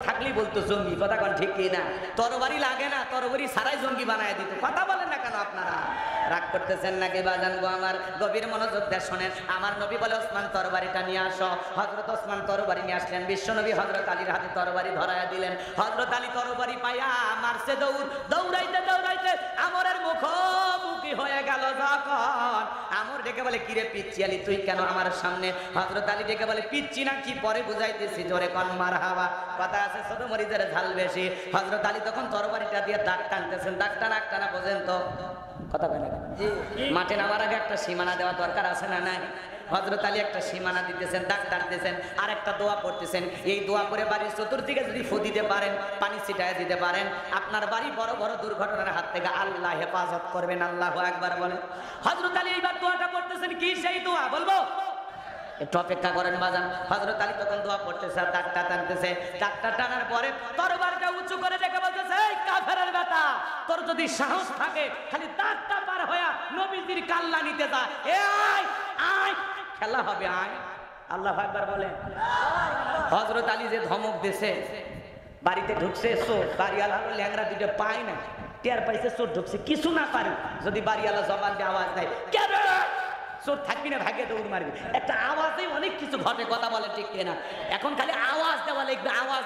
থাকলেই বলতো জঙ্গি, কথা কোন ঠিক কি না? তরবারি লাগে না, তরবারি ছাড়াই জঙ্গি বানায় দিত। কথা বলেন না কেন আপনারা? রাগ করতেছেন নাকি বাজান গো আমার? গভীর মনোযোগ দিয়ে শোনেন। আমার নবী বলে ওসমান তরবারিটা নিয়ে আসো। হযরত ওসমান তরবারি নিয়ে আসলেন। বিশ্ব নবী হযরত আলীর হাতে তরবারি ধরায়া দিলেন। হযরত আলী তরবারি পাইয়া মারছে দৌড়, দৌড়াইতে দৌড়াইতে আমরের মুখোমুখি হয়ে গেল। যখন আমর ডেকে বলে কিরে পিচ্ছি আলী তুই কেন আমার সামনে? হযরত আলী ডেকে বলে পিচ্ছি না কি পরে বুঝাইতেছি, জোরে কোন মারহাবা। কথা আছে ছোট মরিচের ঝাল বেশি। হযরত আলী তখন তরবারিটা দিয়ে দাগ টানতেছেন। দাগ টানা পর্যন্ত কথা বলে না, মাঠে নামার আগে একটা সীমানা দেওয়া দরকার আছে না নাই? হযরত আলী একটা সীমানা দিতেছেন, দাগ টানতেছেন, আর একটা দোয়া পড়তেছেন। এই দোয়া করে বাড়ির চতুর্দিকে যদি ফু দিতে পারেন, পানি ছিটায় দিতে পারেন, আপনার বাড়ি বড় বড় দুর্ঘটনার হাত থেকে আল্লাহ হেফাজত করবেন। আল্লাহু আকবার বলেন। হযরত আলী এইবার দোয়াটা পড়তেছেন। কি সেই দোয়া বলবো? একটু অপেক্ষা করেন বাজান। হযরত আলী তখন দোয়া পড়তেছে আর দাগটা টানতেছে। দাগটা টানার পরে তরবারটা উঁচু করে দেখে বলতেছে, এই কাফেরের বেটা, তোর যদি সাহস থাকে খালি দাগটা পার হয়া নবীজির কাল্লা নিতে যা। এ আয় আয়, খেলা হবে, আয়। আল্লাহু আকবার বলেন। হযরত আলী যে ধমক দিছে, বাড়িতে ঢুকছে চোর, বাড়িওয়ালা ল্যাংরা দুটো পায় না, টের পাইছে চোর ঢুকছে, কিছু না পারে যদি বাড়িওয়ালা জবান দিয়ে আওয়াজ দেয়, কে রে? চোর থাকবি না, ভাগে দৌড় মারবি। একটা আওয়াজে অনেক কিছু ঘটে, কথা বলে ঠিক কিনা? এখন খালি আওয়াজ দেওয়া লিখবে, আওয়াজ।